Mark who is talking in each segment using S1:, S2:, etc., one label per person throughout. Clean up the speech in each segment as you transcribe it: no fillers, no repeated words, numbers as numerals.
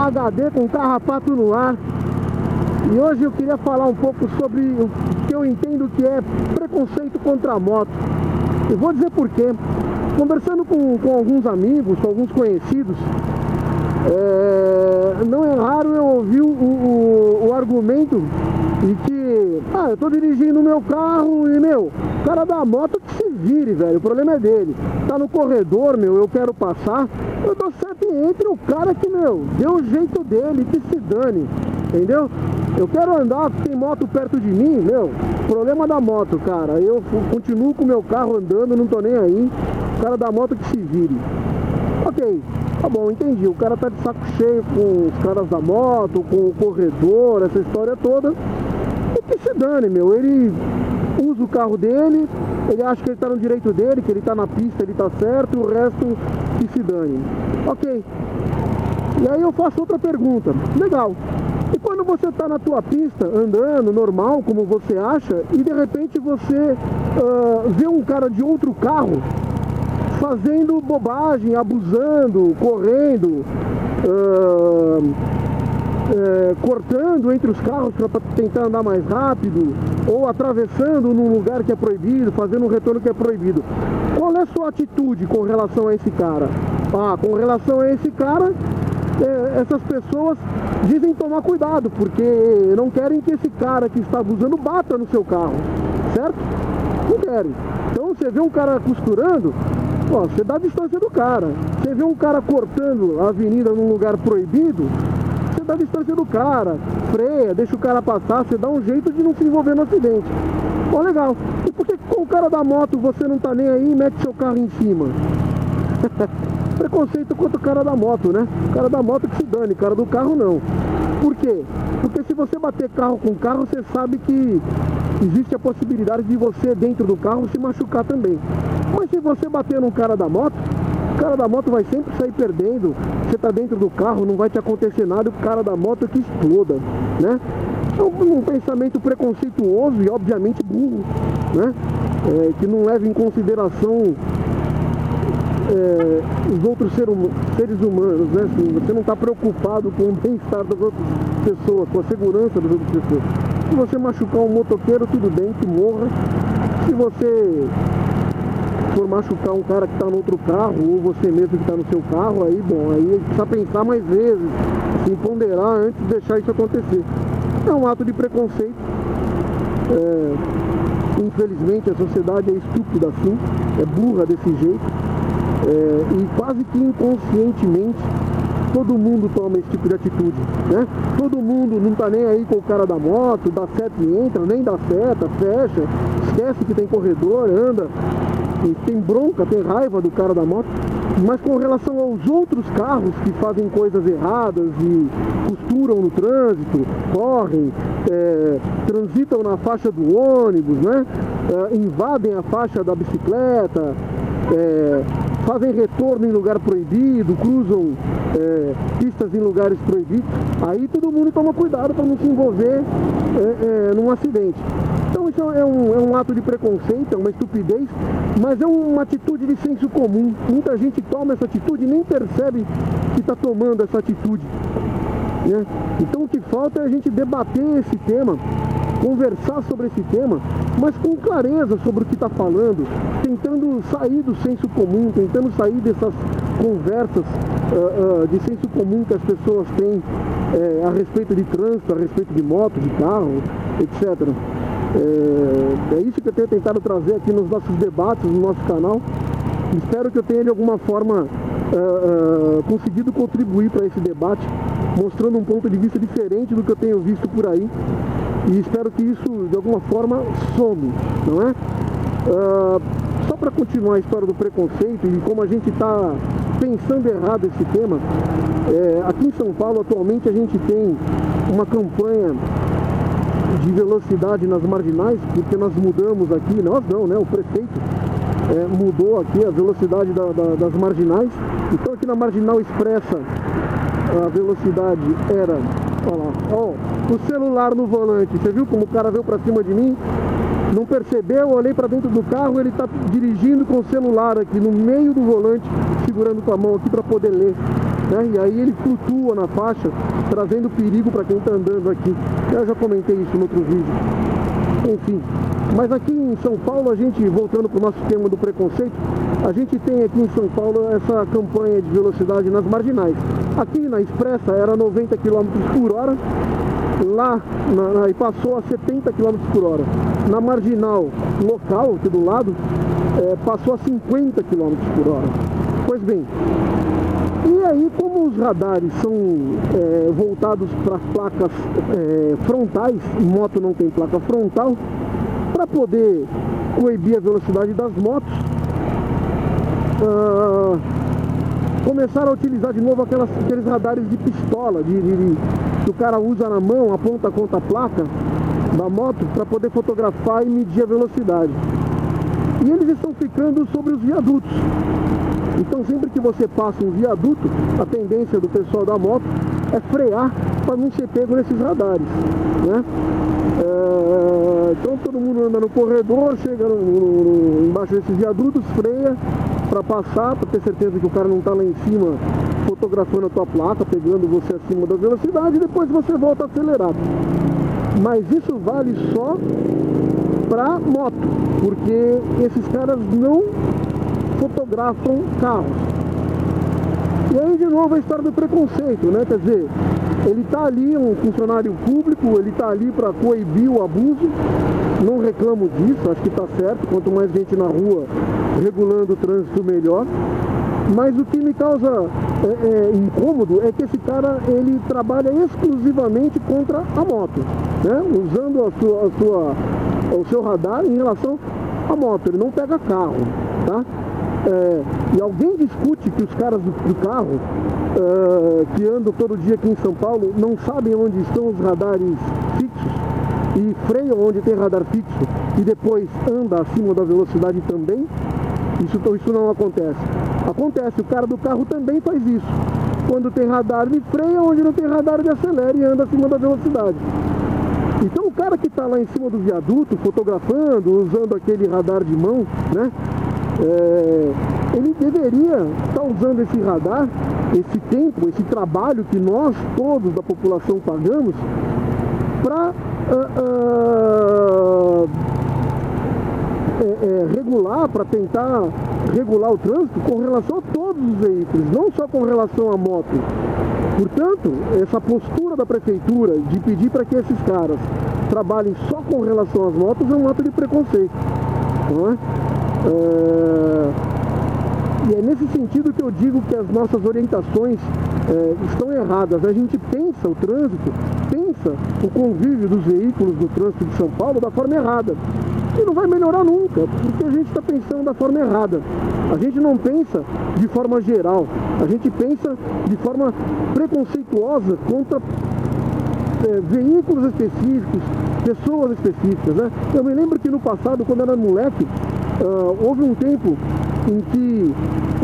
S1: HD com carrapato no ar. E hoje eu queria falar um pouco sobre o que eu entendo que é preconceito contra a moto. Eu vou dizer por quê. Conversando com alguns amigos, com alguns conhecidos, não é raro eu ouvir o argumento de que eu tô dirigindo o meu carro e, o cara da moto que se vire, velho, o problema é dele. Tá no corredor, eu quero passar, eu dou certo entre o cara que, deu o jeito dele, que se dane, entendeu? Eu quero andar, tem moto perto de mim, problema da moto, cara. Eu continuo com o meu carro andando, não tô nem aí, o cara da moto que se vire. Ok, tá bom, entendi. O cara tá de saco cheio com os caras da moto, com o corredor, essa história toda. E que se dane, ele usa o carro dele, ele acha que ele tá no direito dele, que ele tá na pista, ele tá certo, e o resto que se dane. Ok. E aí eu faço outra pergunta. Legal. E quando você tá na tua pista, andando, normal, como você acha, e de repente você vê um cara de outro carro fazendo bobagem, abusando, correndo, cortando entre os carros para tentar andar mais rápido, ou atravessando num lugar que é proibido, fazendo um retorno que é proibido. Qual é a sua atitude com relação a esse cara? Com relação a esse cara, essas pessoas dizem tomar cuidado, porque não querem que esse cara que está abusando bata no seu carro, certo? Não querem. Então você vê um cara costurando, você dá a distância do cara. Você vê um cara cortando a avenida num lugar proibido, você dá a distância do cara, freia, deixa o cara passar, você dá um jeito de não se envolver no acidente. Bom, legal. E por que com o cara da moto você não tá nem aí e mete seu carro em cima? Preconceito contra o cara da moto, né? O cara da moto que se dane, o cara do carro não. Por quê? Porque se você bater carro com carro, você sabe que existe a possibilidade de você dentro do carro se machucar também. Mas se você bater no cara da moto, o cara da moto vai sempre sair perdendo. Você tá dentro do carro, não vai te acontecer nada, o cara da moto que exploda, né? É um pensamento preconceituoso e obviamente burro, né? Que não leva em consideração os outros seres humanos, né? Assim, você não está preocupado com o bem-estar das outras pessoas, com a segurança das outras pessoas. Se você machucar um motoqueiro, tudo bem, que morra. Se você for machucar um cara que está no outro carro, ou você mesmo que está no seu carro, aí precisa pensar mais vezes, assim, ponderar antes de deixar isso acontecer. É um ato de preconceito. Infelizmente a sociedade é estúpida assim, é burra desse jeito. E quase que inconscientemente todo mundo toma esse tipo de atitude, né? Todo mundo não tá nem aí com o cara da moto, dá seta e entra, nem dá seta, fecha, esquece que tem corredor, anda, e tem bronca, tem raiva do cara da moto. Mas com relação aos outros carros que fazem coisas erradas e costuram no trânsito, correm, transitam na faixa do ônibus, né? Invadem a faixa da bicicleta, fazem retorno em lugar proibido, cruzam pistas em lugares proibidos, aí todo mundo toma cuidado para não se envolver num acidente. Então isso é um ato de preconceito, é uma estupidez, mas é uma atitude de senso comum. Muita gente toma essa atitude e nem percebe que está tomando essa atitude, né? Então o que falta é a gente debater esse tema, conversar sobre esse tema, mas com clareza sobre o que está falando, tentando sair do senso comum, tentando sair dessas conversas de senso comum que as pessoas têm a respeito de trânsito, a respeito de moto, de carro, etc. É isso que eu tenho tentado trazer aqui nos nossos debates, no nosso canal. Espero que eu tenha de alguma forma conseguido contribuir para esse debate, mostrando um ponto de vista diferente do que eu tenho visto por aí. E espero que isso, de alguma forma, some, não é? Só para continuar a história do preconceito e como a gente está pensando errado esse tema, aqui em São Paulo, atualmente, a gente tem uma campanha de velocidade nas marginais, porque nós mudamos aqui, nós não, né? O prefeito mudou aqui a velocidade das marginais. Então aqui na Marginal Expressa a velocidade era, olha lá, o celular no volante, você viu como o cara veio pra cima de mim? Não percebeu, eu olhei pra dentro do carro, ele tá dirigindo com o celular aqui no meio do volante, segurando com a mão aqui pra poder ler. né? E aí ele flutua na faixa, trazendo perigo para quem está andando aqui. Eu já comentei isso no outro vídeo. Enfim, mas aqui em São Paulo, a gente, voltando para o nosso tema do preconceito, a gente tem aqui em São Paulo essa campanha de velocidade nas marginais. Aqui na Expressa era 90 km por hora, lá e passou a 70 km por hora. Na marginal local, aqui do lado, passou a 50 km por hora. Pois bem, e aí como os radares são voltados para placas frontais, moto não tem placa frontal, para poder coibir a velocidade das motos, começaram a utilizar de novo aqueles radares de pistola, que o cara usa na mão, aponta contra a placa da moto para poder fotografar e medir a velocidade. E eles estão ficando sobre os viadutos. Então sempre que você passa um viaduto, a tendência do pessoal da moto é frear para não ser pego nesses radares, né? Então todo mundo anda no corredor, chega embaixo desses viadutos, freia para passar, para ter certeza que o cara não está lá em cima fotografando a tua placa, pegando você acima da velocidade, e depois você volta a acelerar. Mas isso vale só para moto, porque esses caras não fotografam carros. E aí de novo a história do preconceito, né? Quer dizer, ele está ali, um funcionário público, ele está ali para coibir o abuso. Não reclamo disso, acho que está certo. Quanto mais gente na rua regulando o trânsito, melhor. Mas o que me causa incômodo é que esse cara, ele trabalha exclusivamente contra a moto, né? Usando o seu radar em relação à moto. Ele não pega carro, tá? E alguém discute que os caras do carro que andam todo dia aqui em São Paulo não sabem onde estão os radares fixos e freiam onde tem radar fixo e depois anda acima da velocidade também? Isso não acontece. Acontece, o cara do carro também faz isso. Quando tem radar, ele freia, onde não tem radar, ele acelera e anda acima da velocidade. Então o cara que está lá em cima do viaduto, fotografando, usando aquele radar de mão, né? Ele deveria estar usando esse radar, esse tempo, esse trabalho que nós todos da população pagamos para regular, para tentar regular o trânsito com relação a todos os veículos, não só com relação à moto. Portanto, essa postura da prefeitura de pedir para que esses caras trabalhem só com relação às motos é um ato de preconceito, não é? E é nesse sentido que eu digo que as nossas orientações estão erradas. A gente pensa o trânsito, pensa o convívio dos veículos no trânsito de São Paulo da forma errada. E não vai melhorar nunca, porque a gente está pensando da forma errada. A gente não pensa de forma geral, a gente pensa de forma preconceituosa contra veículos específicos, pessoas específicas, né? Eu me lembro que no passado, quando eu era moleque, houve um tempo em que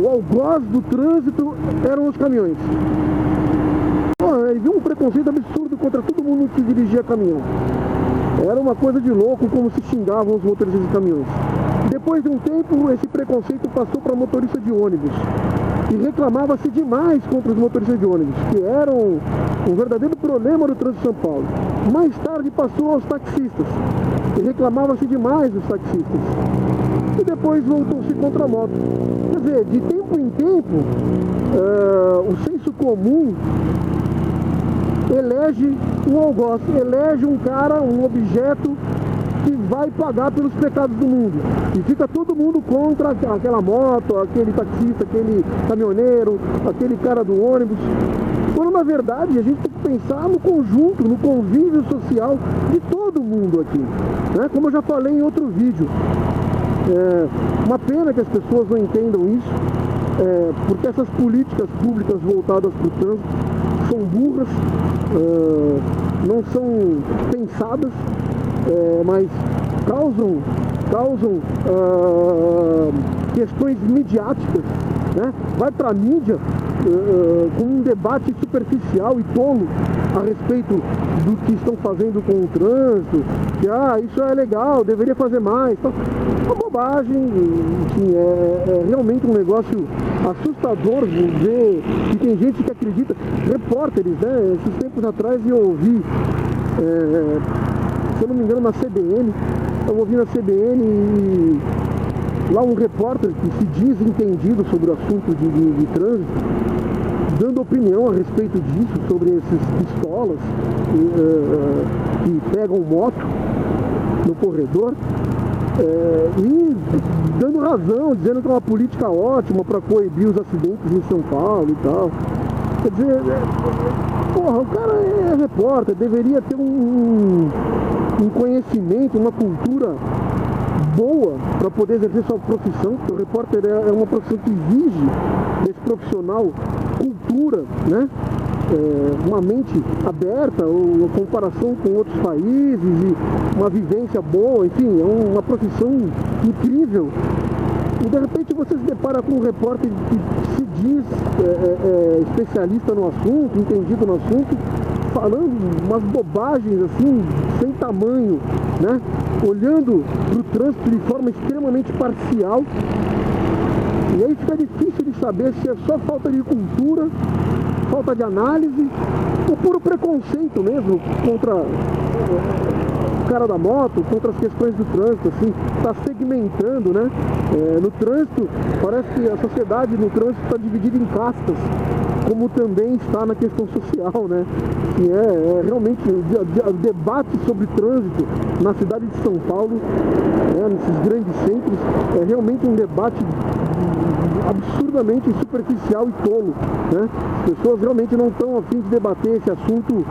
S1: o algoz do trânsito eram os caminhões. Havia um preconceito absurdo contra todo mundo que dirigia caminhão. Era uma coisa de louco como se xingavam os motoristas de caminhões. Depois de um tempo, esse preconceito passou para motorista de ônibus. E reclamava-se demais contra os motoristas de ônibus, que eram um verdadeiro problema do trânsito de São Paulo. Mais tarde passou aos taxistas. E reclamava-se demais dos taxistas. E depois voltou-se contra a moto. Quer dizer, de tempo em tempo, o senso comum elege um algoz, elege um cara, um objeto que vai pagar pelos pecados do mundo. E fica todo mundo contra aquela moto, aquele taxista, aquele caminhoneiro, aquele cara do ônibus. Quando na verdade a gente tem que pensar no conjunto, no convívio social de todo mundo aqui, né? Como eu já falei em outro vídeo. Uma pena que as pessoas não entendam isso, porque essas políticas públicas voltadas para o trânsito são burras, não são pensadas, mas causam questões midiáticas, né? Vai para a mídia com um debate superficial e tolo a respeito do que estão fazendo com o trânsito, que isso é legal, deveria fazer mais, tal. bobagem, enfim, é realmente um negócio assustador ver que tem gente que acredita, repórteres, né? Esses tempos atrás eu ouvi, se eu não me engano, na CBN, eu ouvi na CBN e lá um repórter que se diz entendido sobre o assunto de trânsito, dando opinião a respeito disso, sobre esses pistolas que pegam moto no corredor, e dando razão, dizendo que é uma política ótima para coibir os acidentes em São Paulo e tal. Quer dizer, porra, o cara é repórter, deveria ter um conhecimento, uma cultura boa para poder exercer sua profissão, porque o repórter é uma profissão que exige desse profissional cultura, né? Uma mente aberta, ou a comparação com outros países, e uma vivência boa, enfim, é uma profissão incrível. E de repente você se depara com um repórter que se diz especialista no assunto, entendido no assunto, falando umas bobagens assim, sem tamanho, né? Olhando para o trânsito de forma extremamente parcial. E aí fica difícil de saber se é só falta de cultura, falta de análise, ou puro preconceito mesmo contra o cara da moto, contra as questões do trânsito, assim, está segmentando, né? No trânsito, parece que a sociedade no trânsito está dividida em castas, como também está na questão social, né? Que realmente o debate sobre trânsito na cidade de São Paulo, nesses grandes centros, é realmente um debate absurdamente superficial e tolo, né? As pessoas realmente não estão a fim de debater esse assunto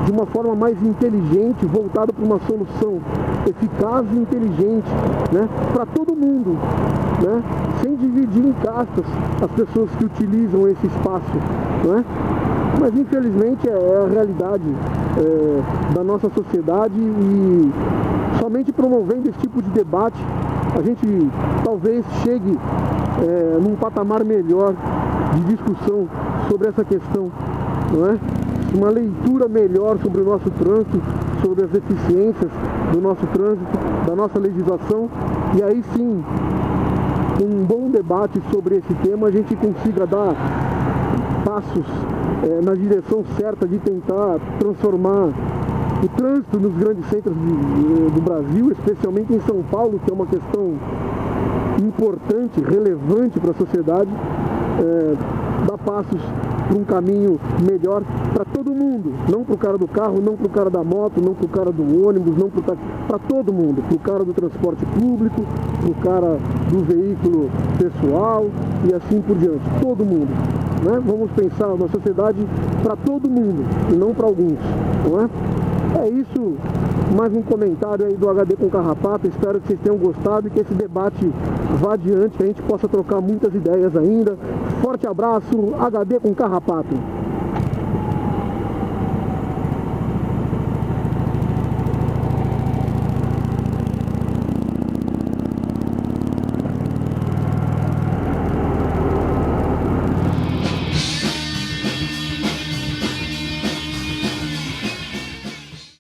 S1: de uma forma mais inteligente, voltada para uma solução eficaz e inteligente, né? Para todo mundo, né? Sem dividir em castas as pessoas que utilizam esse espaço, né? Mas infelizmente é a realidade da nossa sociedade, e somente promovendo esse tipo de debate a gente talvez chegue num patamar melhor de discussão sobre essa questão, não é? Uma leitura melhor sobre o nosso trânsito, sobre as deficiências do nosso trânsito, da nossa legislação, e aí sim, com um bom debate sobre esse tema, a gente consiga dar passos na direção certa de tentar transformar o trânsito nos grandes centros do Brasil, especialmente em São Paulo, que é uma questão importante, relevante para a sociedade, dar passos para um caminho melhor para todo mundo, não para o cara do carro, não para o cara da moto, não para o cara do ônibus, não para todo mundo, para o cara do transporte público, para o cara do veículo pessoal e assim por diante, todo mundo, né? Vamos pensar na sociedade para todo mundo e não para alguns, não é? É isso, mais um comentário aí do HD com Carrapato. Espero que vocês tenham gostado e que esse debate vá adiante, que a gente possa trocar muitas ideias ainda. Forte abraço, HD com Carrapato.